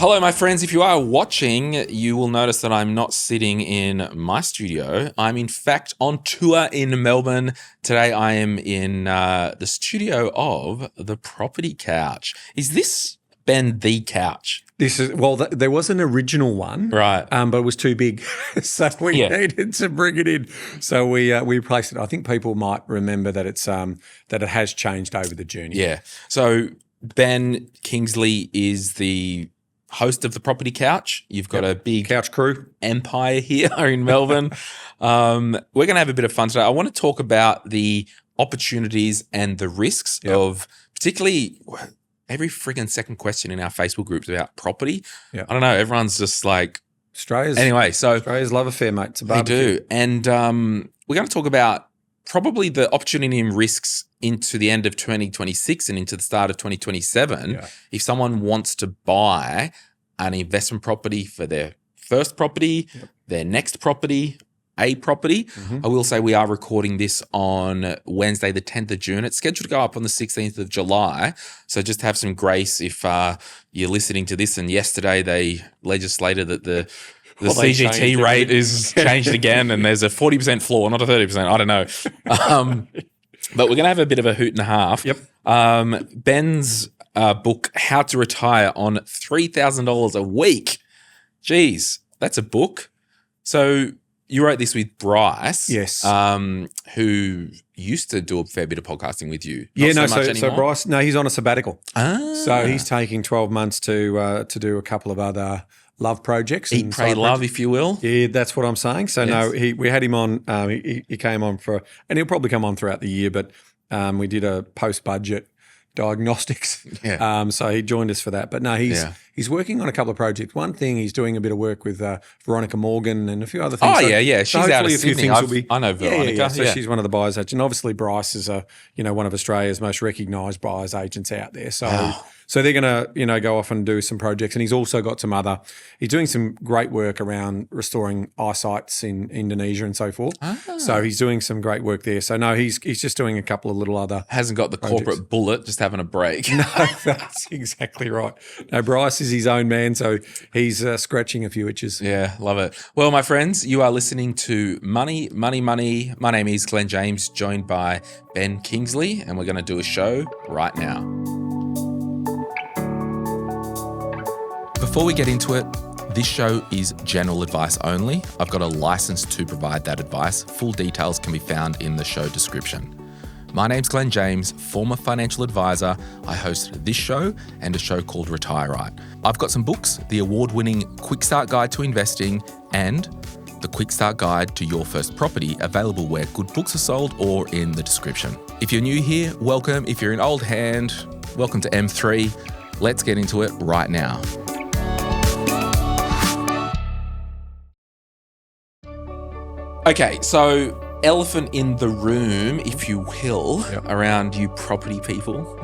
Hello, my friends. If you are watching, you will notice that I'm not sitting in my studio. I'm in fact on tour in Melbourne. Today I am in the studio of The Property Couch. Is this, Ben, the couch? This is there was an original one, right? But it was too big, so we needed to bring it in. So we replaced it. I think people might remember that it's that it has changed over the journey. Yeah. So Ben Kingsley is the host of The Property Couch. You've got a big couch crew empire here in Melbourne. We're going to have a bit of fun today. I want to talk about the opportunities and the risks of particularly every friggin' second question in our Facebook groups about property. I don't know. Everyone's just like Australia's love affair, mate. It's a barbecue. They do. And we're going to talk about probably the opportunity and risks into the end of 2026 and into the start of 2027. Yeah. If someone wants to buy an investment property for their first property, their next property, a property. I will say we are recording this on Wednesday, the 10th of June. It's scheduled to go up on the 16th of July. So just have some grace if you're listening to this and yesterday they legislated that the CGT rate is changed again and there's a 40% floor, not a 30%. I don't know. But we're going to have a bit of a hoot and a half. Ben's book, How to Retire on $3,000 a Week. Geez, that's a book. So you wrote this with Bryce. Yes. Who used to do a fair bit of podcasting with you. So Bryce, he's on a sabbatical. So he's taking 12 months to do a couple of other love projects. Eat, pray, love, if you will. Yeah, that's what I'm saying. So we had him on, he came on and he'll probably come on throughout the year, but we did a post-budget diagnostics. So he joined us for that. But no, he's working on a couple of projects. One thing, he's doing a bit of work with Veronica Morgan and a few other things. She's out of Sydney. I know Veronica. So she's one of the buyers agents. And obviously Bryce is one of Australia's most recognised buyers agents out there. So they're going to, go off and do some projects. And he's also got he's doing some great work around restoring eyesights in Indonesia and so forth. So he's doing some great work there. So no, he's just doing a couple of little other Hasn't got the projects. Corporate bullet, just having a break. No, that's exactly right. No, Bryce is his own man, so he's scratching a few itches. Yeah, love it. Well, my friends, you are listening to Money, Money, Money. My name is Glen James, joined by Ben Kingsley, and we're going to do a show right now. Before we get into it, this show is general advice only. I've got a license to provide that advice. Full details can be found in the show description. My name's Glen James, former financial advisor. I host this show and a show called Retire Right. I've got some books, the award-winning Quick Start Guide to Investing and the Quick Start Guide to Your First Property, available where good books are sold or in the description. If you're new here, welcome. If you're an old hand, welcome to M3. Let's get into it right now. Okay, so elephant in the room, if you will, around you property people.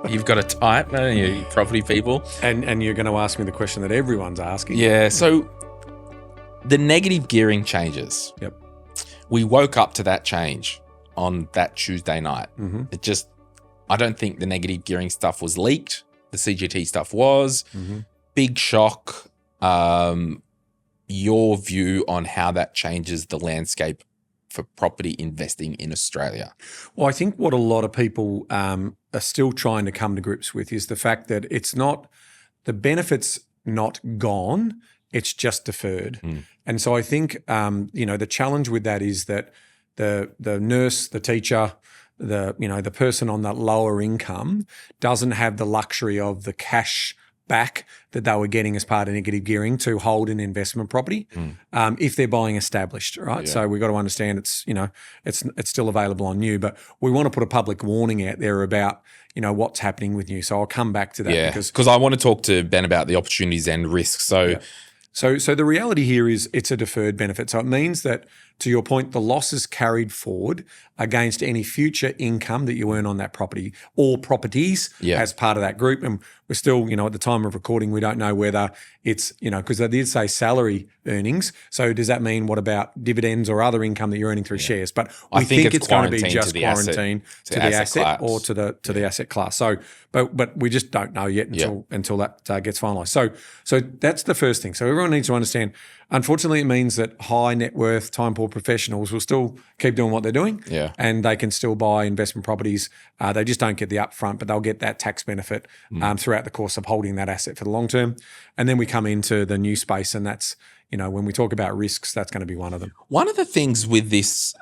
You've got a type, you property people. And you're going to ask me the question that everyone's asking. Yeah, so the negative gearing changes. We woke up to that change on that Tuesday night. I don't think the negative gearing stuff was leaked. The CGT stuff was. Big shock. Your view on how that changes the landscape for property investing in Australia? Well, I think what a lot of people are still trying to come to grips with is the fact that it's not, the benefit's not gone, it's just deferred. And so I think, the challenge with that is that the nurse, the teacher, the person on that lower income doesn't have the luxury of the cash back that they were getting as part of negative gearing to hold an investment property if they're buying established, right? So we've got to understand it's still available on new, but we want to put a public warning out there about, what's happening with new. So I'll come back to that because I want to talk to Ben about the opportunities and risks. So the reality here is it's a deferred benefit. So it means that to your point, the loss is carried forward against any future income that you earn on that property or properties as part of that group. And we're still, at the time of recording, we don't know whether it's, because they did say salary earnings. So does that mean what about dividends or other income that you're earning through shares? But we think it's going to be just quarantined to the asset or to the asset class. So, but we just don't know yet until that gets finalised. So that's the first thing. So everyone needs to understand. Unfortunately, it means that high net worth, time poor professionals will still keep doing what they're doing, and they can still buy investment properties. They just don't get the upfront, but they'll get that tax benefit throughout the course of holding that asset for the long term. And then we come into the new space, and that's when we talk about risks, that's going to be one of them. One of the things with this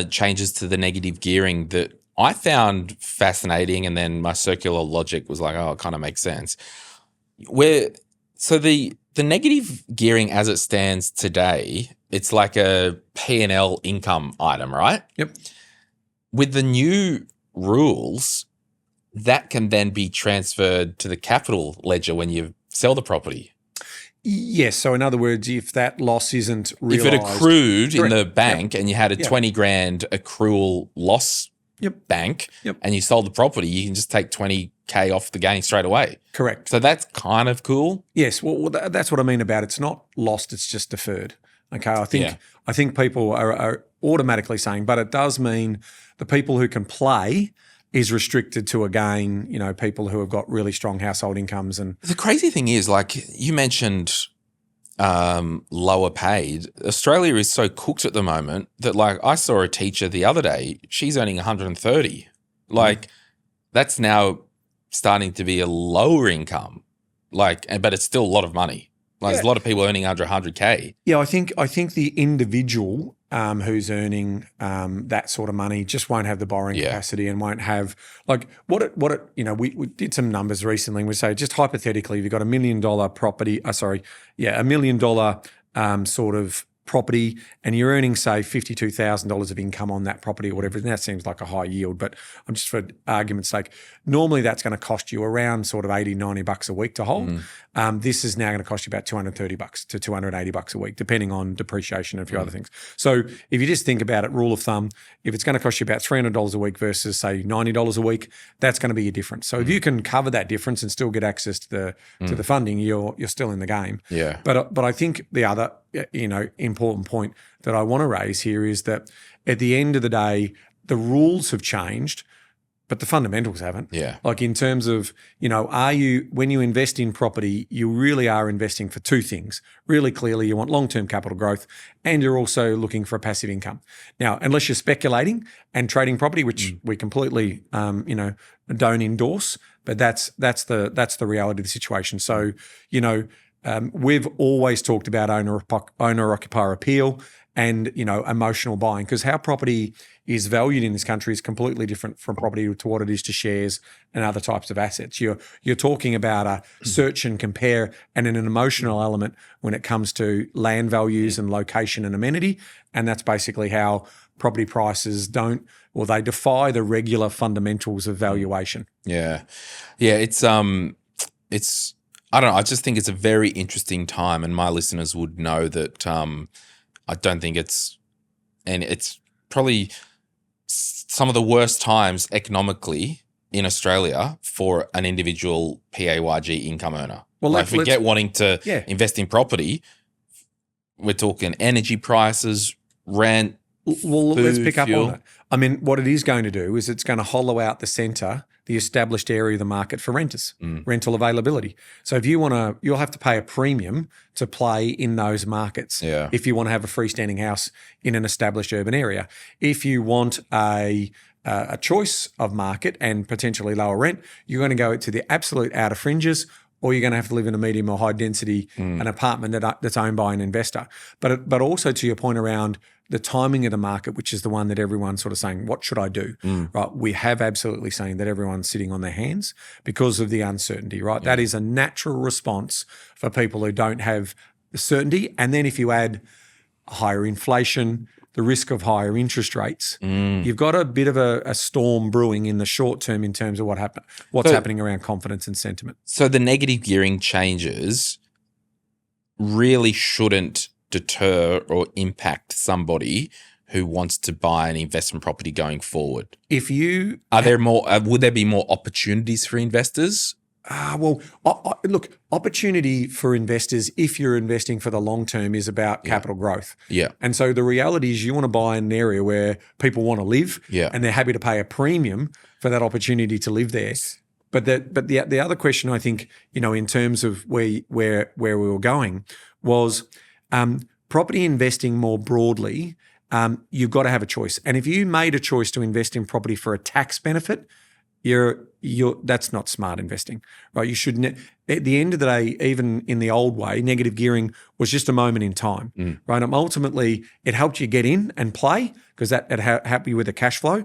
changes to the negative gearing that I found fascinating, and then my circular logic was like, oh, it kind of makes sense. The negative gearing as it stands today, it's like a P&L income item, right? Yep. With the new rules, that can then be transferred to the capital ledger when you sell the property. Yes. So in other words, if that loss isn't realised. If it accrued in the bank and you had a 20 grand accrual loss bank and you sold the property, you can just take 20K off the gain straight away. Correct. So that's kind of cool. Yes. Well, that's what I mean about it's not lost, it's just deferred. Okay. I think people are automatically saying, but it does mean the people who can play is restricted to, again, people who have got really strong household incomes. And the crazy thing is, like you mentioned, lower paid. Australia is so cooked at the moment that, like, I saw a teacher the other day, she's earning 130. Like, that's now starting to be a lower income. Like, but it's still a lot of money. Like, there's a lot of people earning under 100K. Yeah, I think the individual who's earning that sort of money just won't have the borrowing capacity and won't have, like, we did some numbers recently, and we say, just hypothetically, if you've got $1 million property, $1 million sort of property, and you're earning, say, $52,000 of income on that property or whatever, and that seems like a high yield, but I'm just, for argument's sake, normally that's going to cost you around sort of $80-$90 a week to hold. This is now going to cost you about $230 to $280 a week, depending on depreciation and a few other things. So if you just think about it, rule of thumb, if it's going to cost you about $300 a week versus, say, $90 a week, that's going to be your difference. So if you can cover that difference and still get access to the funding, you're still in the game. Yeah. But I think the other important point that I want to raise here is that at the end of the day, the rules have changed, but the fundamentals haven't. Yeah. Like, in terms of, when you invest in property, you really are investing for two things. Really clearly, you want long-term capital growth, and you're also looking for a passive income. Now, unless you're speculating and trading property, which we completely, don't endorse, but that's the reality of the situation. So, we've always talked about owner-occupier appeal and, emotional buying, because how property is valued in this country is completely different from property to what it is to shares and other types of assets. You're talking about a search and compare and an emotional element when it comes to land values and location and amenity, and that's basically how property prices they defy the regular fundamentals of valuation. Yeah. Yeah, it's I don't know. I just think it's a very interesting time, and my listeners would know that I don't think it's probably some of the worst times economically in Australia for an individual PAYG income earner. Well, forget wanting to invest in property. We're talking energy prices, rent. Well, let's pick up on that. I mean, what it is going to do is it's going to hollow out the centre, the established area of the market for renters, rental availability. So if you'll have to pay a premium to play in those markets if you want to have a freestanding house in an established urban area. If you want a choice of market and potentially lower rent, you're going to go to the absolute outer fringes, or you're going to have to live in a medium or high density, an apartment that's owned by an investor. But also, to your point around the timing of the market, which is the one that everyone's sort of saying, what should I do? Right? We have absolutely seen that everyone's sitting on their hands because of the uncertainty, right? Yeah. That is a natural response for people who don't have certainty. And then if you add higher inflation, the risk of higher interest rates, you've got a bit of a storm brewing in the short term in terms of what's happening around confidence and sentiment. So the negative gearing changes really shouldn't deter or impact somebody who wants to buy an investment property going forward? If you would there be more opportunities for investors? Look, opportunity for investors, if you're investing for the long term, is about capital growth. Yeah. And so the reality is you want to buy in an area where people want to live Yeah. and they're happy to pay a premium for that opportunity to live there. But the other question, I think, in terms of where we were going was property investing more broadly. You've got to have a choice. And if you made a choice to invest in property for a tax benefit, that's not smart investing, right? You shouldn't. At the end of the day, even in the old way, negative gearing was just a moment in time, right? And ultimately, it helped you get in and play because that helped you with the cash flow.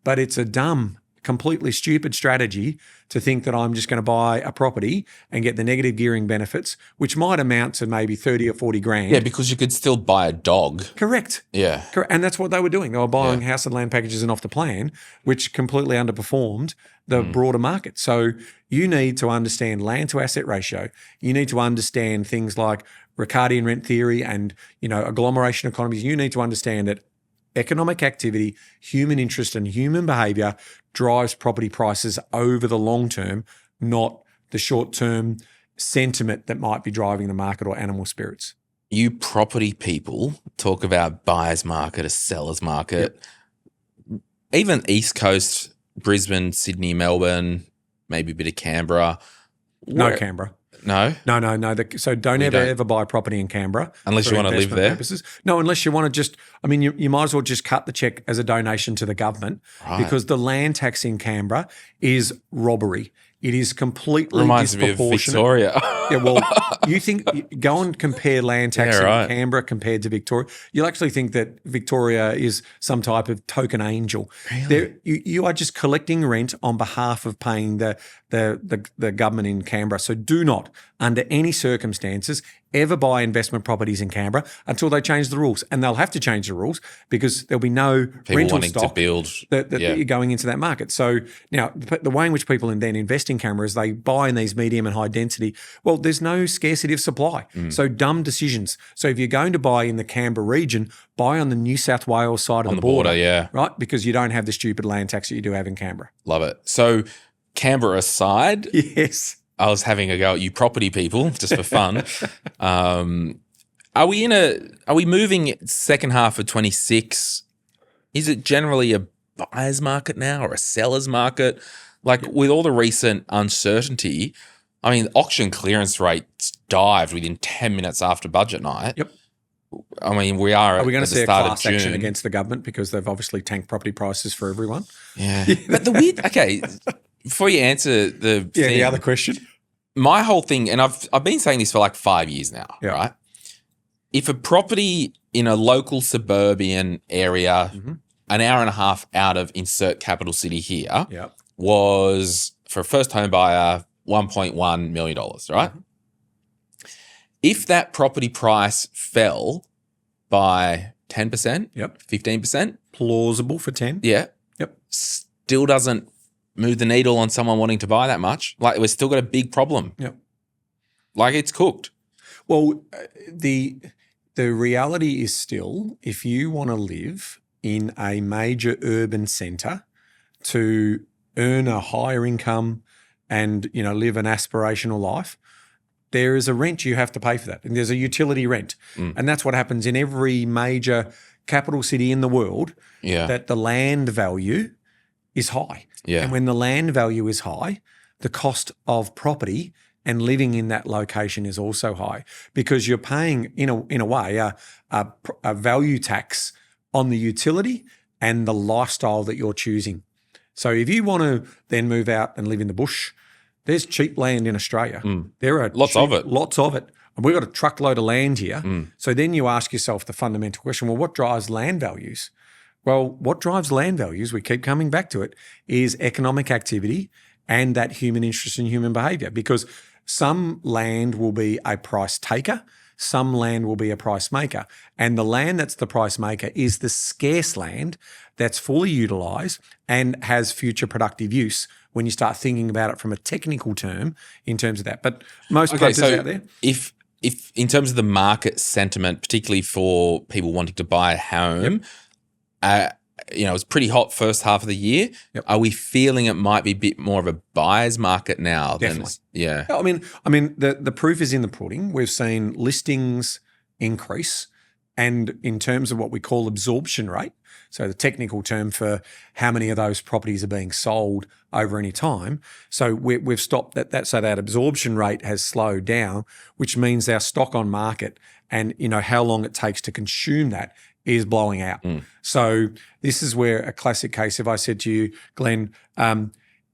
But it's a dumb, completely stupid strategy to think that I'm just going to buy a property and get the negative gearing benefits, which might amount to maybe 30 or 40 grand. Yeah, because you could still buy a dog. Correct. Yeah. Correct. And that's what they were doing. They were buying house and land packages and off the plan, which completely underperformed the broader market. So you need to understand land to asset ratio. You need to understand things like Ricardian rent theory and, agglomeration economies. You need to understand that economic activity, human interest and human behaviour drives property prices over the long term, not the short term sentiment that might be driving the market or animal spirits. You property people talk about buyer's market, a seller's market. Yep. Even East Coast, Brisbane, Sydney, Melbourne, maybe a bit of Canberra. No Canberra. No? No. So don't ever buy property in Canberra. Unless you want to live there? Purposes. No, unless you want to you might as well just cut the check as a donation to the government because the land tax in Canberra is robbery. It is completely disproportionate. Me of Victoria. You think, go and compare land tax in Canberra compared to Victoria. You'll actually think that Victoria is some type of token angel. Really? You are just collecting rent on behalf of paying the government in Canberra. So do not, under any circumstances, ever buy investment properties in Canberra until they change the rules. And they'll have to change the rules because there'll be no people rental wanting stock to build that you're going into that market. So now the way in which people then invest in Canberra is they buy in these medium and high density. Well, there's no scarcity of supply. So dumb decisions. So if you're going to buy in the Canberra region, buy on the New South Wales side of the border. Yeah. Right? Because you don't have the stupid land tax that you do have in Canberra. Love it. So Canberra aside. Yes. I was having a go at you property people just for fun. Are we moving second half of 26? Is it generally a buyer's market now or a seller's market? With all the recent uncertainty, I mean, auction clearance rates dived within 10 minutes after budget night. Yep. I mean, we are going to at see the a start class of June. action against the government because they've obviously tanked property prices for everyone. Yeah. But before you answer the the other question. My whole thing, and I've been saying this for like 5 years now, right? If a property in a local suburban area, an hour and a half out of insert capital city here, was for a first home buyer $1.1 million, right? If that property price fell by 10%, 15%, plausible for 10, still doesn't move the needle on someone wanting to buy that much. We've still got a big problem. It's cooked. Well, the reality is still, if you want to live in a major urban centre to earn a higher income and, live an aspirational life, there is a rent you have to pay for that. And there's a utility rent. And that's what happens in every major capital city in the world, that the land value is high. And when the land value is high, the cost of property and living in that location is also high because you're paying, in a way, a value tax on the utility and the lifestyle that you're choosing. So if you want to then move out and live in the bush, there's cheap land in Australia. There are lots of it. And we've got a truckload of land here. So then you ask yourself the fundamental question, well, what drives land values? Well, what drives land values, we keep coming back to it, is economic activity and that human interest in human behaviour. Because some land will be a price taker, some land will be a price maker. And the land that's the price maker is the scarce land that's fully utilised and has future productive use when you start thinking about it from a technical term in terms of that. But most punters out there. If if in terms of the market sentiment, particularly for people wanting to buy a home, it was pretty hot first half of the year. Yep. Are we feeling it might be a bit more of a buyer's market now? Definitely. Yeah. I mean, the proof is in the pudding. We've seen listings increase, and in terms of what we call absorption rate, so the technical term for how many of those properties are being sold over any time. So we've stopped that. So that absorption rate has slowed down, which means our stock on market and how long it takes to consume that is blowing out. So this is where a classic case. If I said to you, Glenn,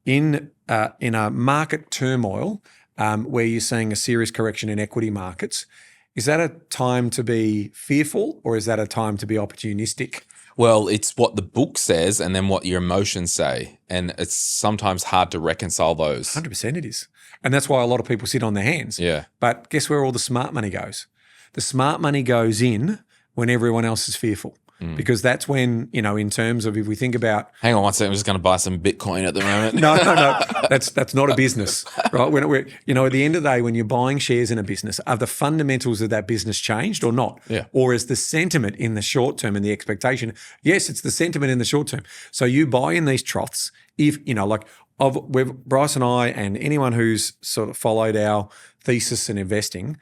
in a market turmoil where you're seeing a serious correction in equity markets, is that a time to be fearful or is that a time to be opportunistic? Well, it's what the book says and then what your emotions say. And it's sometimes hard to reconcile those. 100% it is. And that's why a lot of people sit on their hands. Yeah. But guess where all the smart money goes? The smart money goes in when everyone else is fearful. Because that's when, in terms of if we think about... Hang on one second, I'm just going to buy some Bitcoin at the moment. No. That's not a business, right? At the end of the day, when you're buying shares in a business, are the fundamentals of that business changed or not? Yeah. Or is the sentiment in the short term and the expectation? Yes, it's the sentiment in the short term. So you buy in these troughs, Bryce and I and anyone who's sort of followed our thesis in investing,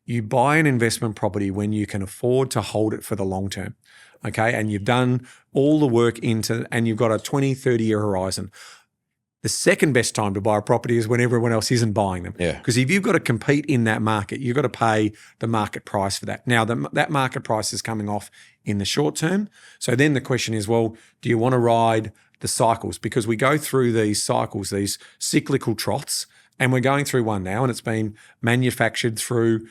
you buy an investment property when you can afford to hold it for the long term. Okay, and you've done all the work and you've got a 20, 30-year horizon. The second best time to buy a property is when everyone else isn't buying them. Yeah. Because if you've got to compete in that market, you've got to pay the market price for that. Now, that market price is coming off in the short term. So then the question is, well, do you want to ride the cycles? Because we go through these cycles, these cyclical troughs, and we're going through one now, and it's been manufactured through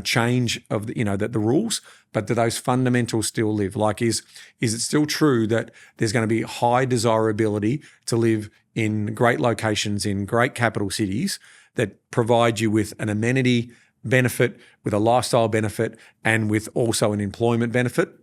change of the rules, but do those fundamentals still live? Like, is it still true that there's going to be high desirability to live in great locations in great capital cities that provide you with an amenity benefit, with a lifestyle benefit, and with also an employment benefit?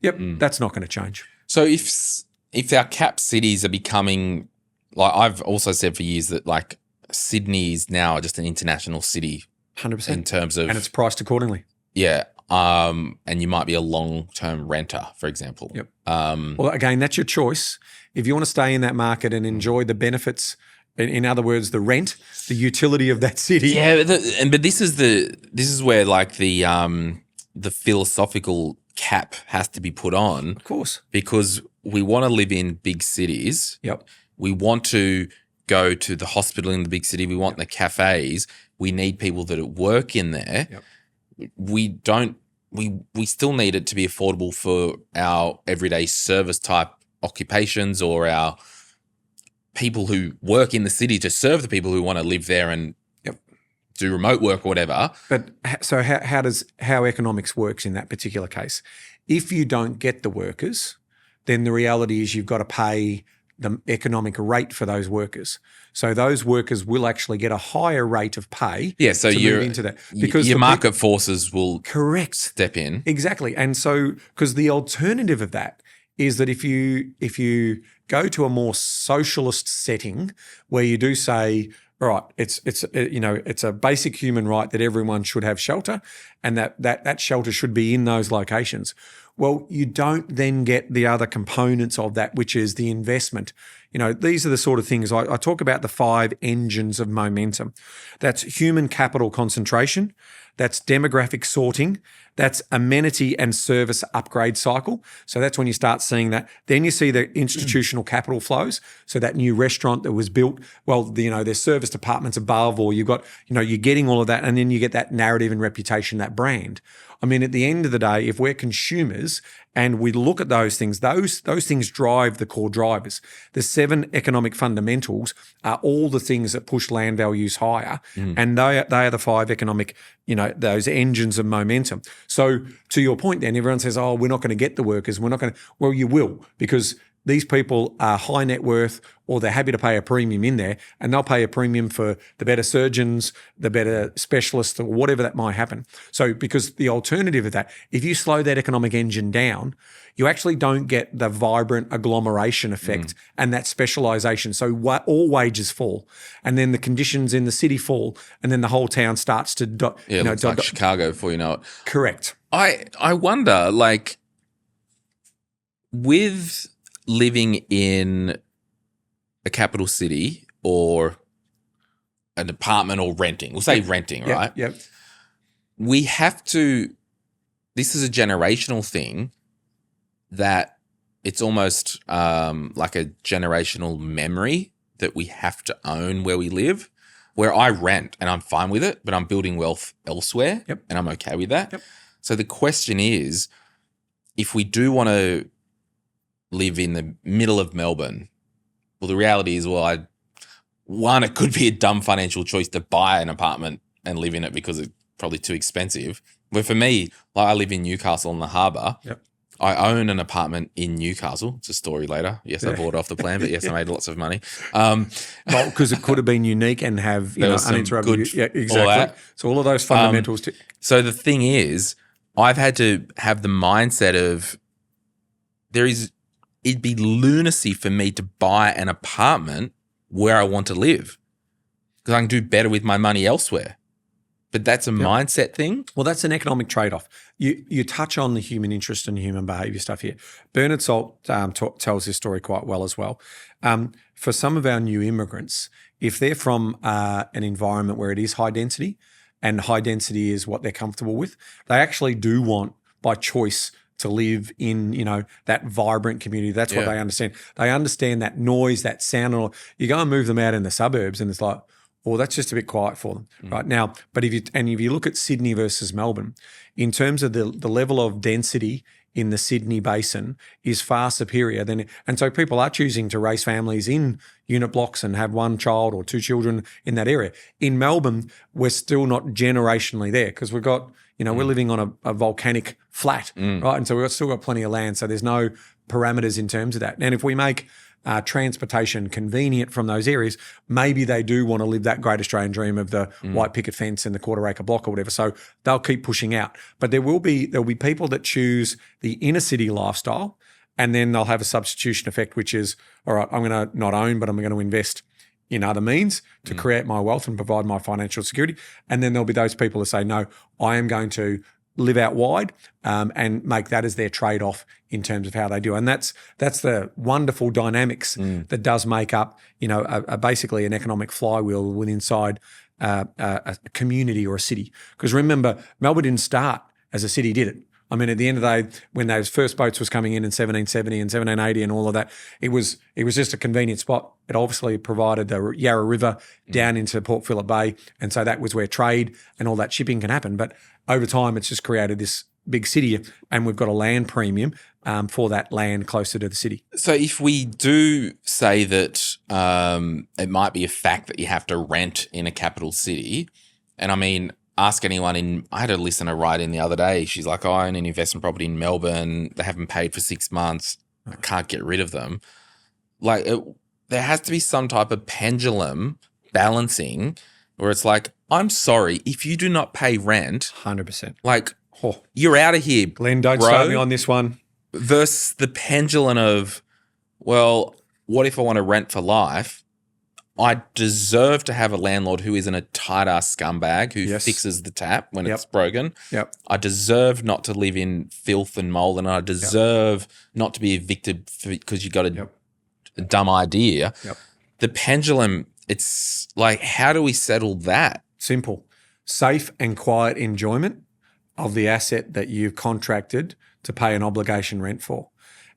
Yep, that's not going to change. So if our cap cities are becoming, like I've also said for years that like Sydney is now just an international city. 100%. In terms of... And it's priced accordingly. Yeah. And you might be a long-term renter, for example. Yep. Well, again, that's your choice. If you want to stay in that market and enjoy the benefits, in other words, the rent, the utility of that city. Yeah, but this is where like the philosophical cap has to be put on. Of course. Because we want to live in big cities. Yep. We want to go to the hospital in the big city. We want the cafes. We need people that work in there. Yep. We still need it to be affordable for our everyday service type occupations or our people who work in the city to serve the people who want to live there and do remote work or whatever. But so how economics works in that particular case? If you don't get the workers, then the reality is you've got to pay the economic rate for those workers. So those workers will actually get a higher rate of pay. Yeah, so to move into that because your market forces will correct step in. Exactly. And so because the alternative of that is that if you go to a more socialist setting where you do say, all right, it's a basic human right that everyone should have shelter and that shelter should be in those locations. Well, you don't then get the other components of that, which is the investment. These are the sort of things I talk about, the 5 engines of momentum. That's human capital concentration. That's demographic sorting. That's amenity and service upgrade cycle. So that's when you start seeing that. Then you see the institutional capital flows. So that new restaurant that was built, well, there's service departments above, or you've got, you're getting all of that. And then you get that narrative and reputation, that brand. I mean, at the end of the day, if we're consumers and we look at those things drive the core drivers. The 7 economic fundamentals are all the things that push land values higher. And they are the 5 economic, those engines of momentum. So to your point then, everyone says, oh, we're not going to get the workers. We're not going to, well, you will, because these people are high net worth, or they're happy to pay a premium in there, and they'll pay a premium for the better surgeons, the better specialists, or whatever that might happen. So because the alternative of that, if you slow that economic engine down, you actually don't get the vibrant agglomeration effect and that specialisation. So all wages fall, and then the conditions in the city fall, and then the whole town starts to looks like Chicago before you know it. Correct. I wonder, like, with living in a capital city or an apartment or renting, we'll say renting, right? Yep. We have to, this is a generational thing that it's almost like a generational memory that we have to own where we live, where I rent and I'm fine with it, but I'm building wealth elsewhere and I'm okay with that. Yep. So the question is, if we do want to live in the middle of Melbourne, well, the reality is, it could be a dumb financial choice to buy an apartment and live in it because it's probably too expensive. But for me, like, I live in Newcastle on the harbour. Yep. I own an apartment in Newcastle. It's a story later. Yes, I bought it off the plan, but yes, I made lots of money. Because it could have been unique and have uninterrupted. Exactly. All so all of those fundamentals. So the thing is, I've had to have the mindset of it'd be lunacy for me to buy an apartment where I want to live because I can do better with my money elsewhere. But that's a mindset thing. Well, that's an economic trade-off. You touch on the human interest and human behaviour stuff here. Bernard Salt tells this story quite well as well. For some of our new immigrants, if they're from an environment where it is high density, and high density is what they're comfortable with, they actually do want, by choice, to live in, that vibrant community. That's what they understand. They understand that noise, that sound. You go and move them out in the suburbs and it's like, that's just a bit quiet for them right now. But if you look at Sydney versus Melbourne, in terms of the level of density in the Sydney basin is far superior and so people are choosing to raise families in unit blocks and have one child or two children in that area. In Melbourne, we're still not generationally there because we've got, we're living on a volcanic flat, right? And so we've still got plenty of land. So there's no parameters in terms of that. And if we make transportation convenient from those areas, maybe they do want to live that great Australian dream of the white picket fence and the quarter acre block or whatever. So they'll keep pushing out. But there'll be people that choose the inner city lifestyle, and then they'll have a substitution effect, which is, all right, I'm going to not own, but I'm going to invest in other means to create my wealth and provide my financial security. And then there'll be those people that say, no, I am going to live out wide and make that as their trade-off in terms of how they do. And that's the wonderful dynamics that does make up, basically an economic flywheel within inside a community or a city. Because remember, Melbourne didn't start as a city, did it? I mean, at the end of the day, when those first boats was coming in 1770 and 1780 and all of that, it was just a convenient spot. It obviously provided the Yarra River down into Port Phillip Bay, and so that was where trade and all that shipping can happen. But over time, it's just created this big city, and we've got a land premium for that land closer to the city. So if we do say that it might be a fact that you have to rent in a capital city, and I mean, ask anyone I had a listener write in the other day. She's like, I own an investment property in Melbourne. They haven't paid for 6 months. I can't get rid of them. Like, there has to be some type of pendulum balancing where it's like, I'm sorry, if you do not pay rent, 100%. like, you're out of here, Glenn, don't start me on this one. Versus the pendulum of, well, what if I want to rent for life? I deserve to have a landlord who isn't a tight-ass scumbag who fixes the tap when it's broken. Yep. I deserve not to live in filth and mold, and I deserve not to be evicted because you got a dumb idea. Yep. The pendulum, it's like, how do we settle that? Simple. Safe and quiet enjoyment of the asset that you've contracted to pay an obligation rent for.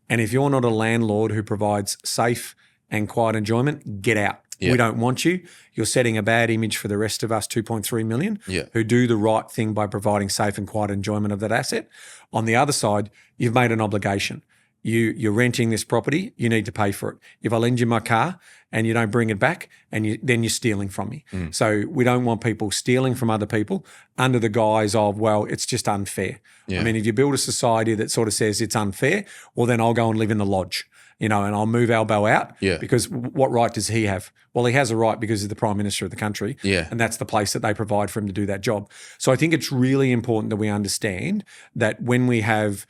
And if you're not a landlord who provides safe and quiet enjoyment, get out. Yeah. We don't want you. You're setting a bad image for the rest of us 2.3 million who do the right thing by providing safe and quiet enjoyment of that asset. On the other side, you've made an obligation. You're renting this property, you need to pay for it. If I lend you my car and you don't bring it back, then you're stealing from me. So we don't want people stealing from other people under the guise of, well, it's just unfair. I mean, if you build a society that sort of says it's unfair, well, then I'll go and live in the lodge. and I'll move Albo out Yeah. because what right does he have? Well, he has a right because he's the Prime Minister of the country, Yeah. and that's the place that they provide for him to do that job. So I think it's really important that we understand that when we have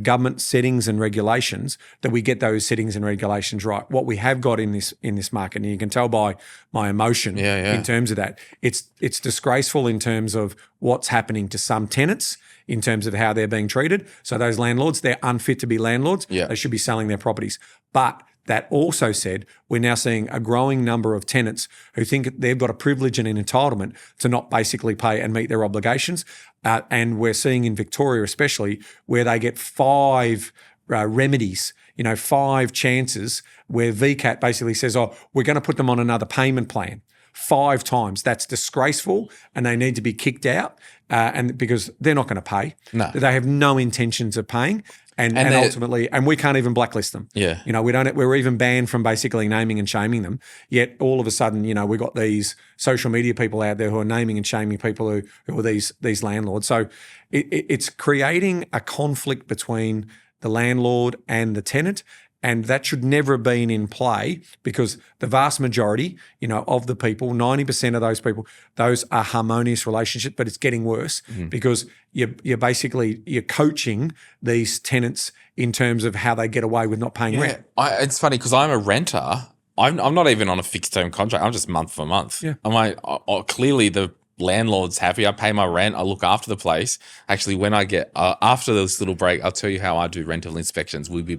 government settings and regulations, that we get those settings and regulations right. What we have got in this market, and you can tell by my emotion in terms of that, it's disgraceful in terms of what's happening to some tenants, in terms of how they're being treated. So those landlords, they're unfit to be landlords. Yeah. They should be selling their properties. But that also said, we're now seeing a growing number of tenants who think they've got a privilege and an entitlement to not basically pay and meet their obligations. And we're seeing in Victoria especially where they get 5 remedies, 5 chances where VCAT basically says, we're going to put them on another payment plan. 5 times. That's disgraceful, and they need to be kicked out. And because they're not going to pay, they have no intentions of paying, and ultimately, and we can't even blacklist them. Yeah, we don't. We're even banned from basically naming and shaming them. Yet all of a sudden, we've got these social media people out there who are naming and shaming people who are these landlords. So it's creating a conflict between the landlord and the tenant. And that should never have been in play, because the vast majority, of the people, 90% of those people, those are harmonious relationships, but it's getting worse because you're coaching these tenants in terms of how they get away with not paying rent. It's funny because I'm a renter. I'm not even on a fixed term contract. I'm just month for month. Yeah. I'm like, clearly the landlord's happy. I pay my rent. I look after the place. Actually, when I get after this little break, I'll tell you how I do rental inspections. We'll be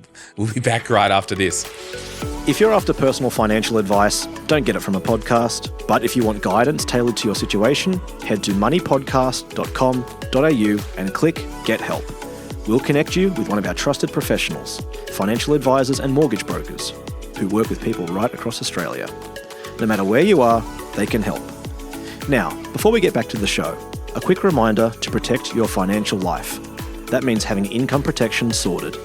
back right after this. If you're after personal financial advice, don't get it from a podcast. But if you want guidance tailored to your situation, head to moneypodcast.com.au and click Get Help. We'll connect you with one of our trusted professionals, financial advisors and mortgage brokers, who work with people right across Australia. No matter where you are, they can help. Now, before we get back to the show, a quick reminder to protect your financial life. That means having income protection sorted.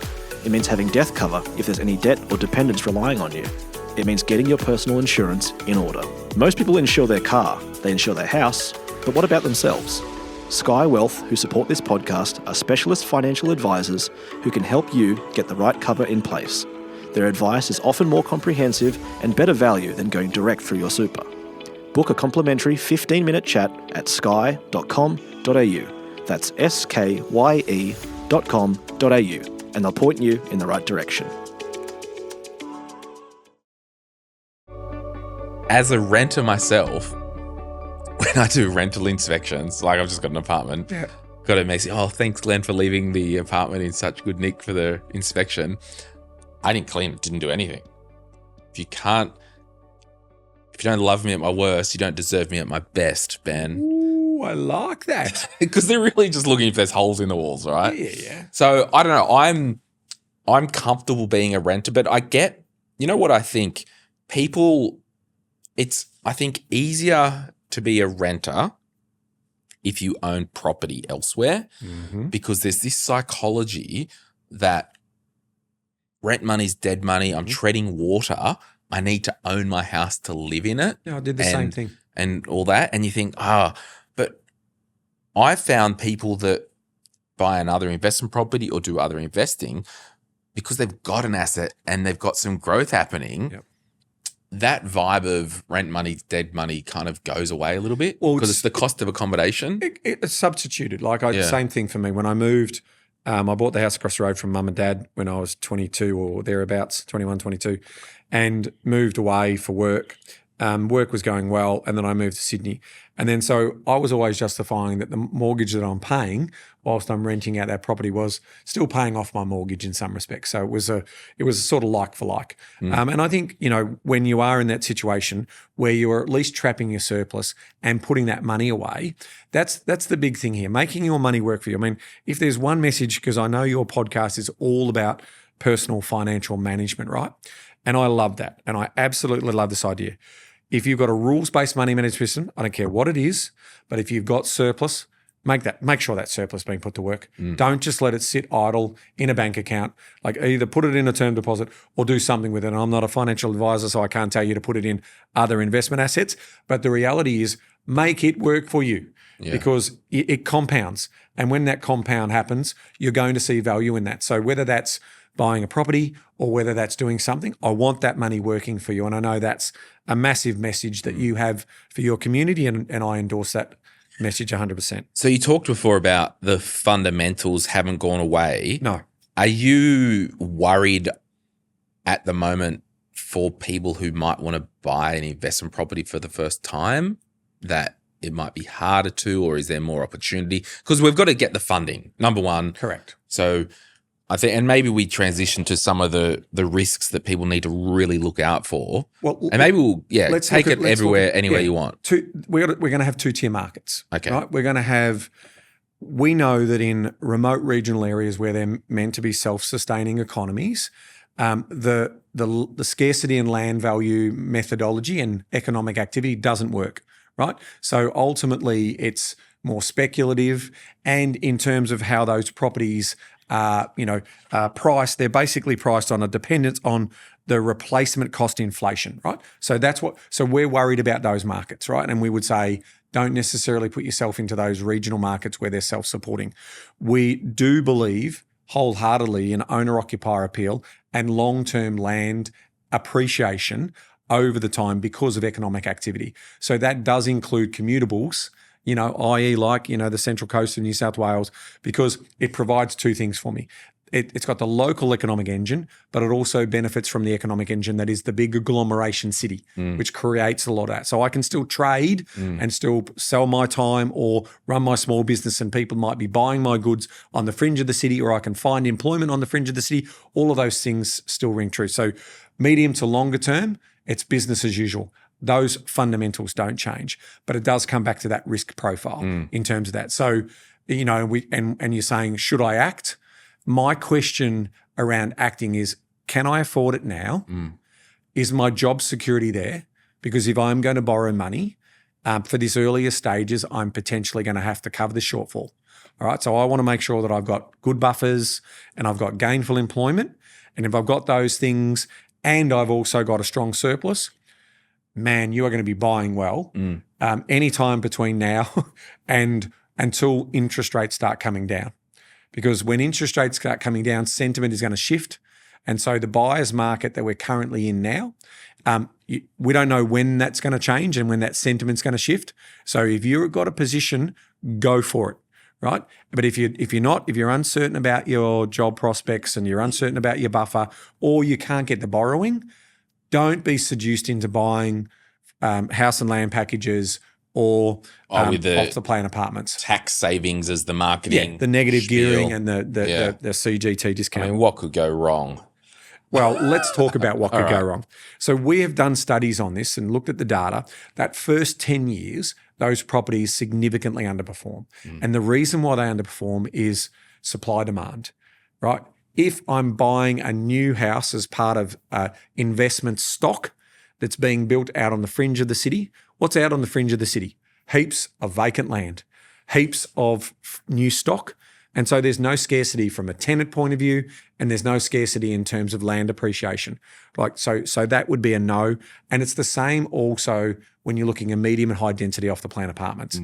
It means having death cover if there's any debt or dependents relying on you. It means getting your personal insurance in order. Most people insure their car, they insure their house, but what about themselves? Sky Wealth, who support this podcast, are specialist financial advisors who can help you get the right cover in place. Their advice is often more comprehensive and better value than going direct through your super. Book a complimentary 15-minute chat at sky.com.au. That's skye.com.au, and they'll point you in the right direction. As a renter myself, when I do rental inspections, like I've just got an apartment, got a message, thanks Glenn for leaving the apartment in such good nick for the inspection. I didn't clean it, didn't do anything. If you don't love me at my worst, you don't deserve me at my best, Ben. Ooh, I like that. Because they're really just looking if there's holes in the walls, right? Yeah. So I don't know. I'm comfortable being a renter, but I get, what I think? I think easier to be a renter if you own property elsewhere, because there's this psychology that rent money's dead money. I'm treading water. I need to own my house to live in it. Yeah, I did the same thing. And all that. And you think, but I found people that buy another investment property or do other investing because they've got an asset and they've got some growth happening. Yep. That vibe of rent money, dead money kind of goes away a little bit because it's the cost of accommodation. It's substituted. Same thing for me. When I moved, I bought the house across the road from mum and dad when I was 22 or thereabouts, 21, 22, and moved away for work. Work was going well, and then I moved to Sydney. And then so I was always justifying that the mortgage that I'm paying whilst I'm renting out that property was still paying off my mortgage in some respects. So it was a sort of like for like. And I think, when you are in that situation where you're at least trapping your surplus and putting that money away, that's the big thing here, making your money work for you. I mean, if there's one message, because I know your podcast is all about personal financial management, right? And I love that. And I absolutely love this idea. If you've got a rules-based money management system, I don't care what it is, but if you've got surplus, make sure that surplus is being put to work. Don't just let it sit idle in a bank account. Like either put it in a term deposit or do something with it. And I'm not a financial advisor, so I can't tell you to put it in other investment assets. But the reality is make it work for you because it compounds. And when that compound happens, you're going to see value in that. So whether that's buying a property or whether that's doing something, I want that money working for you. And I know that's a massive message that you have for your community, and I endorse that message 100%. So you talked before about the fundamentals haven't gone away. No. Are you worried at the moment for people who might want to buy an investment property for the first time that it might be harder to, or is there more opportunity? Because we've got to get the funding, number one. Correct. So I think, and maybe we transition to some of the risks that people need to really look out for. Well, and maybe we'll take it everywhere, anywhere you want. We're going to have two-tier markets. Okay. Right? We're going to have, we know that in remote regional areas where they're meant to be self-sustaining economies, the scarcity and land value methodology and economic activity doesn't work, right? So ultimately it's more speculative, and in terms of how those properties are priced, they're basically priced on a dependence on the replacement cost inflation, right? So we're worried about those markets, right? And we would say, don't necessarily put yourself into those regional markets where they're self-supporting. We do believe wholeheartedly in owner-occupier appeal and long-term land appreciation over the time because of economic activity. So that does include commutables, i.e. the Central Coast of New South Wales, because it provides two things for me. It's got the local economic engine, but it also benefits from the economic engine that is the big agglomeration city, which creates a lot of that. So I can still trade and still sell my time or run my small business, and people might be buying my goods on the fringe of the city, or I can find employment on the fringe of the city. All of those things still ring true. So medium to longer term, it's business as usual. Those fundamentals don't change, but it does come back to that risk profile in terms of that. So, and you're saying, should I act? My question around acting is, can I afford it now? Is my job security there? Because if I'm going to borrow money for this earlier stages, I'm potentially going to have to cover the shortfall. All right. So I want to make sure that I've got good buffers and I've got gainful employment. And if I've got those things and I've also got a strong surplus, man, you are going to be buying well anytime between now and until interest rates start coming down. Because when interest rates start coming down, sentiment is going to shift. And so the buyer's market that we're currently in now, we don't know when that's going to change and when that sentiment's going to shift. So if you've got a position, go for it, right? But if you're uncertain about your job prospects and you're uncertain about your buffer, or you can't get the borrowing, don't be seduced into buying house and land packages or with the off-the-plan apartments. Tax savings as the marketing. Yeah, the negative spiel. gearing and the CGT discount. I mean, what could go wrong? Well, let's talk about what could go wrong. So we have done studies on this and looked at the data. That first 10 years, those properties significantly underperform. And the reason why they underperform is supply demand, right? If I'm buying a new house as part of investment stock that's being built out on the fringe of the city, what's out on the fringe of the city? Heaps of vacant land, heaps of new stock. And so there's no scarcity from a tenant point of view, and there's no scarcity in terms of land appreciation. So that would be a no. And it's the same also when you're looking at medium and high density off the plan apartments.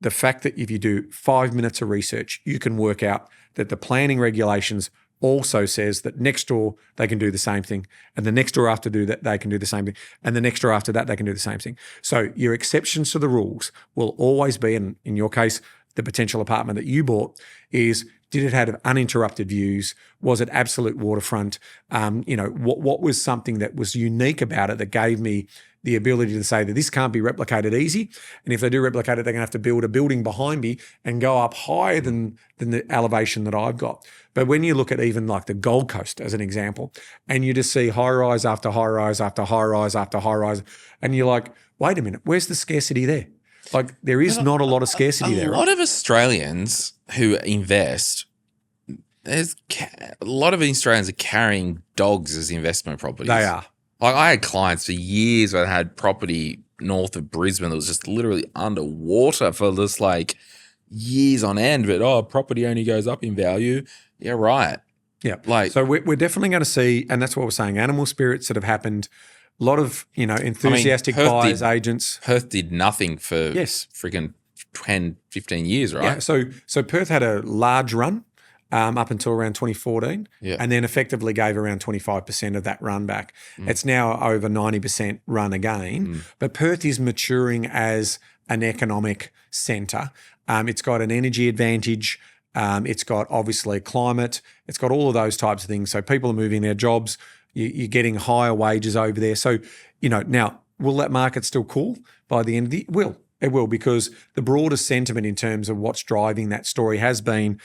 The fact that if you do 5 minutes of research, you can work out that the planning regulations also says that next door they can do the same thing, and the next door after do that they can do the same thing, and the next door after that they can do the same thing. So your exceptions to the rules will always be, and in your case, the potential apartment that you bought is, did it have uninterrupted views? Was it absolute waterfront? What was something that was unique about it that gave me the ability to say that this can't be replicated easy? And if they do replicate it, they're going to have to build a building behind me and go up higher than the elevation that I've got. But when you look at even like the Gold Coast as an example, and you just see high rise after high rise after high rise after high rise, and you're like, wait a minute, where's the scarcity there? Like, there is not a lot of scarcity there. A lot of Australians who invest, a lot of Australians are carrying dogs as investment properties. They are. Like, I had clients for years that had property north of Brisbane that was just literally underwater for just like years on end. But property only goes up in value. Yeah, right. Yeah. So we're definitely going to see, and that's what we're saying, animal spirits that have happened. A lot of, enthusiastic buyers, agents. Perth did nothing for freaking 10, 15 years, right? Yeah. So Perth had a large run up until around 2014, Yeah. and then effectively gave around 25% of that run back. It's now over 90% run again, but Perth is maturing as an economic centre. It's got an energy advantage. It's got obviously climate. It's got all of those types of things. So people are moving their jobs. You're getting higher wages over there. So, now, will that market still cool by the end of the year? It will, because the broader sentiment in terms of what's driving that story has been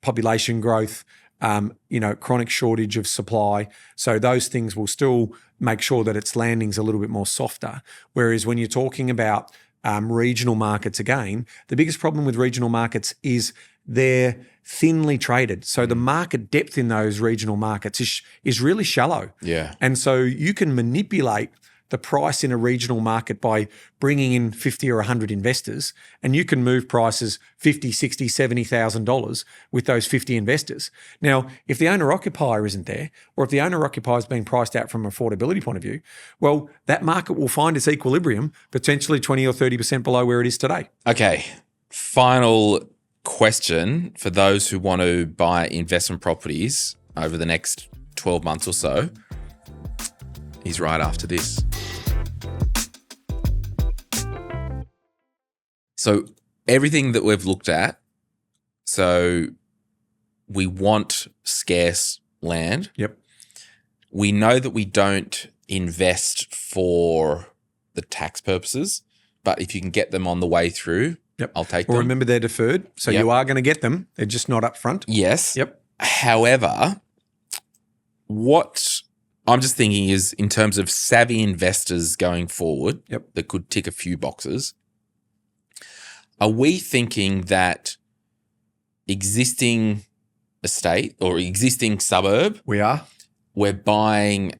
population growth, chronic shortage of supply. So those things will still make sure that its landing's a little bit more softer. Whereas when you're talking about regional markets, again, the biggest problem with regional markets is they're thinly traded. So the market depth in those regional markets is really shallow. Yeah. And so you can manipulate the price in a regional market by bringing in 50 or 100 investors, and you can move prices $50,000, $60,000, $70,000 with those 50 investors. Now, if the owner-occupier isn't there, or if the owner-occupier is being priced out from an affordability point of view, well, that market will find its equilibrium potentially 20 or 30% below where it is today. Okay. Final question for those who want to buy investment properties over the next 12 months or so is right after this. So everything that we've looked at, so we want scarce land. Yep. We know that we don't invest for the tax purposes, but if you can get them on the way through, I'll take them. Well, remember, they're deferred, so you are going to get them. They're just not up front. Yes. Yep. However, what I'm just thinking is in terms of savvy investors going forward that could tick a few boxes, are we thinking that existing estate or existing suburb, we're buying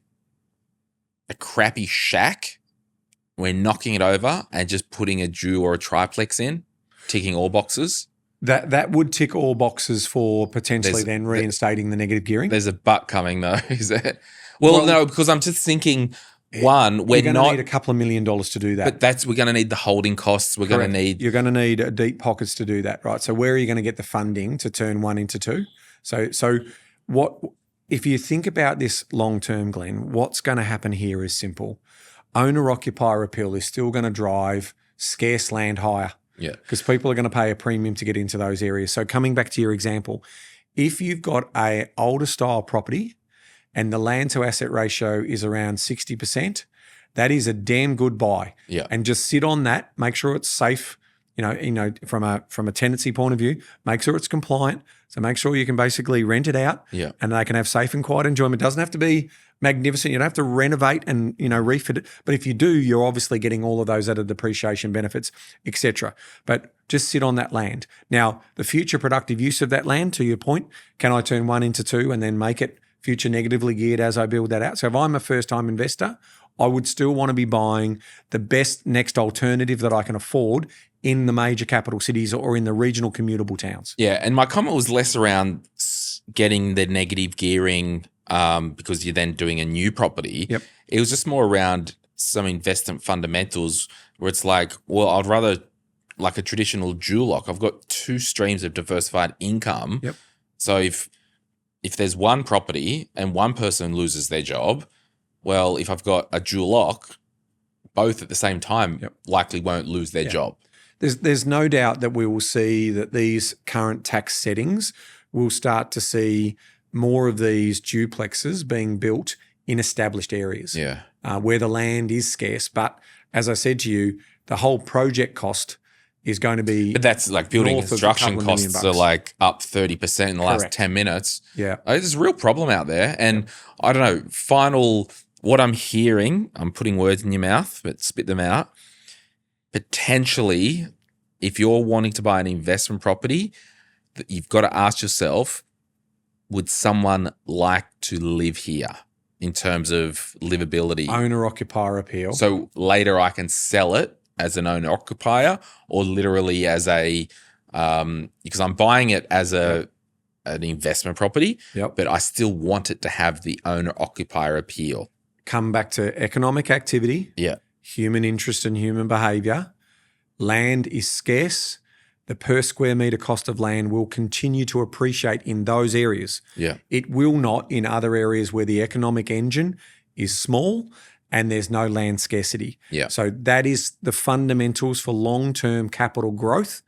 a crappy shack, we're knocking it over and just putting a dual or a triplex in, ticking all boxes? That would tick all boxes for potentially then reinstating the negative gearing. There's a but coming though, is it? Well, no, because I'm just thinking, one, we're you're going not to need a couple of $1 million to do that. But we're going to need the holding costs. You're going to need deep pockets to do that, right? So where are you going to get the funding to turn one into two? So what if you think about this long term, Glenn? What's going to happen here is simple. Owner-occupier appeal is still going to drive scarce land higher. Yeah. Because people are going to pay a premium to get into those areas. So coming back to your example, if you've got a older style property and the land to asset ratio is around 60%, that is a damn good buy. Yeah. And just sit on that, make sure it's safe, from a tenancy point of view, make sure it's compliant. So make sure you can basically rent it out and they can have safe and quiet enjoyment. It doesn't have to be magnificent. You don't have to renovate and, refit it. But if you do, you're obviously getting all of those added depreciation benefits, etc. But just sit on that land. Now, the future productive use of that land, to your point, can I turn one into two and then make it future negatively geared as I build that out? So if I'm a first-time investor, I would still want to be buying the best next alternative that I can afford in the major capital cities or in the regional commutable towns. Yeah, and my comment was less around getting the negative gearing because you're then doing a new property. Yep. It was just more around some investment fundamentals where it's like, well, I'd rather like a traditional dual lock. I've got two streams of diversified income. Yep. So if there's one property and one person loses their job, well, if I've got a dual lock, both at the same time likely won't lose their job. There's no doubt that we will see that these current tax settings will start to see more of these duplexes being built in established areas where the land is scarce. But as I said to you, the whole project cost is going to be. But that's like building construction costs are like up 30% in the last 10 minutes. Yeah. There's a real problem out there. And I don't know, what I'm hearing, I'm putting words in your mouth, but spit them out. Potentially, if you're wanting to buy an investment property, you've got to ask yourself, would someone like to live here in terms of livability? Owner-occupier appeal. So later I can sell it as an owner-occupier or literally as a because I'm buying it as an investment property, but I still want it to have the owner-occupier appeal. Come back to economic activity, human interest and human behaviour. Land is scarce. the per square metre cost of land will continue to appreciate in those areas. Yeah. It will not in other areas where the economic engine is small and there's no land scarcity. Yeah. So that is the fundamentals for long-term capital growth.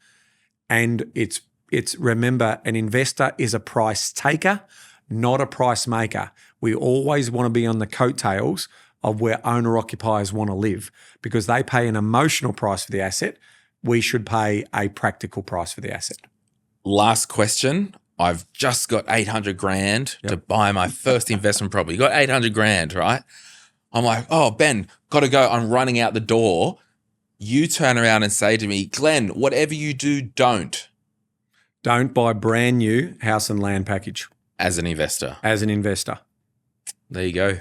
And it's remember, an investor is a price taker, not a price maker. We always want to be on the coattails of where owner-occupiers want to live because they pay an emotional price for the asset. We should pay a practical price for the asset. Last question. I've just got 800 grand to buy my first investment property. You got 800 grand, right? I'm like, oh, Ben, got to go. I'm running out the door. You turn around and say to me, Glenn, whatever you do, don't. Don't buy brand new house and land package. As an investor. As an investor. There you go.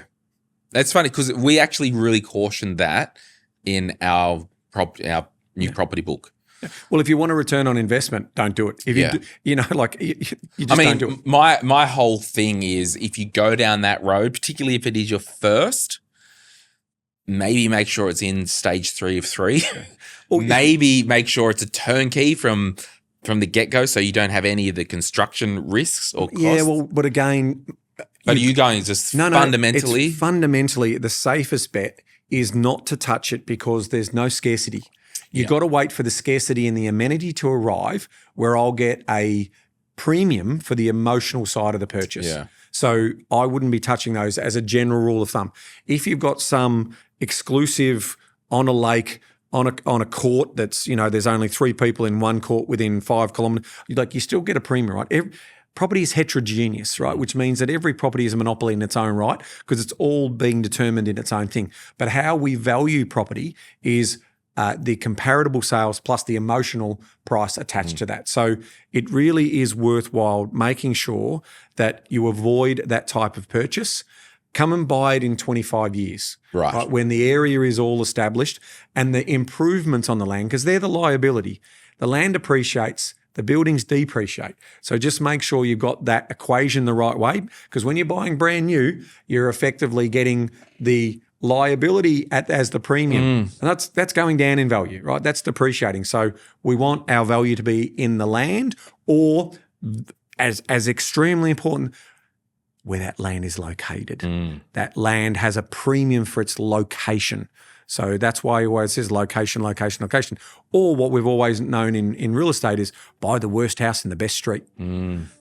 That's funny because we actually really cautioned that in our new property book. Well, if you want a return on investment, don't do it. If you do, you just don't do it. My whole thing is if you go down that road, particularly if it is your first, maybe make sure it's in stage 3 of 3. Or maybe make sure it's a turnkey from the get-go so you don't have any of the construction risks or costs. Yeah, well, but again... But are you going just fundamentally? It's fundamentally, the safest bet is not to touch it because there's no scarcity. You've got to wait for the scarcity and the amenity to arrive where I'll get a premium for the emotional side of the purchase. Yeah. So I wouldn't be touching those as a general rule of thumb. If you've got some exclusive on a lake, on a court that's, there's only 3 people in one court within 5 kilometres, you still get a premium, right? Property is heterogeneous, right? Which means that every property is a monopoly in its own right because it's all being determined in its own thing. But how we value property is the comparable sales plus the emotional price attached to that. So it really is worthwhile making sure that you avoid that type of purchase. Come and buy it in 25 years, right? When the area is all established and the improvements on the land, because they're the liability. The land appreciates, the buildings depreciate. So just make sure you've got that equation the right way, because when you're buying brand new, you're effectively getting the liability as the premium. And that's going down in value, right? That's depreciating. So we want our value to be in the land or as extremely important, where that land is located. That land has a premium for its location. So that's why it always says location, location, location. Or what we've always known in real estate is buy the worst house in the best street.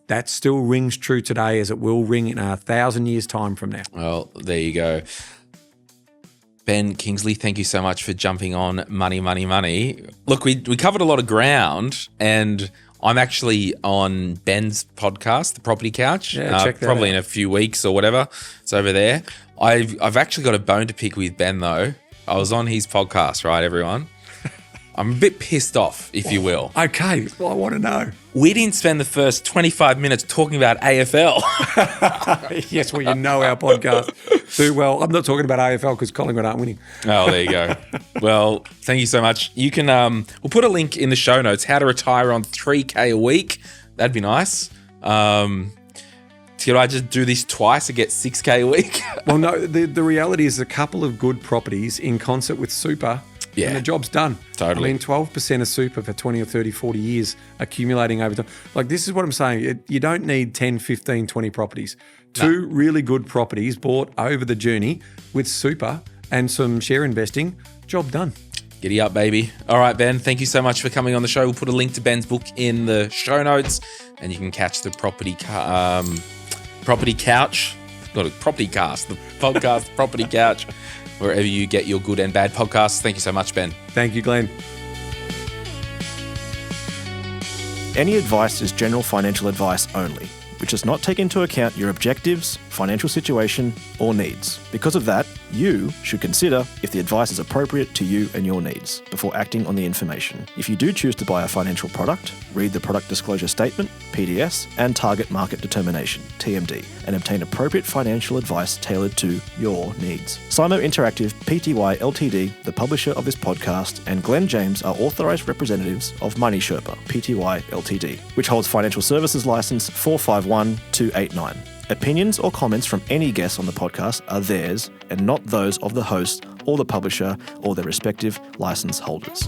That still rings true today as it will ring in 1,000 years' time from now. Well, there you go. Ben Kingsley, thank you so much for jumping on Money, Money, Money. Look, we covered a lot of ground, and I'm actually on Ben's podcast, The Property Couch. Yeah, check that probably out. in a few weeks or whatever. It's over there. I've actually got a bone to pick with Ben, though. I was on his podcast, right, everyone? I'm a bit pissed off, if you will. Okay, well, I want to know. We didn't spend the first 25 minutes talking about AFL. Yes, well, you know our podcast too well. I'm not talking about AFL because Collingwood aren't winning. Oh, there you go. Well, thank you so much. You can, we'll put a link in the show notes, how to retire on $3K a week. That'd be nice. Could I just do this twice and get $6K a week? Well, no, the reality is a couple of good properties in concert with super, and the job's done. Totally. I mean, 12% of super for 20 or 30, 40 years accumulating over time. Like, this is what I'm saying. You don't need 10, 15, 20 properties. Two really good properties bought over the journey with super and some share investing, job done. Giddy up, baby. All right, Ben, thank you so much for coming on the show. We'll put a link to Ben's book in the show notes, and you can catch the Property Couch, not a Property Cast, the podcast Property Couch, wherever you get your good and bad podcasts. Thank you so much, Ben. Thank you, Glenn. Any advice is general financial advice only, which does not take into account your objectives, financial situation, or needs. Because of that, you should consider if the advice is appropriate to you and your needs before acting on the information. If you do choose to buy a financial product, read the Product Disclosure Statement, PDS, and Target Market Determination, TMD, and obtain appropriate financial advice tailored to your needs. Simo Interactive Pty Ltd, the publisher of this podcast, and Glen James are authorised representatives of Money Sherpa Pty Ltd, which holds Financial Services Licence 451289. Opinions or comments from any guests on the podcast are theirs and not those of the host or the publisher or their respective license holders.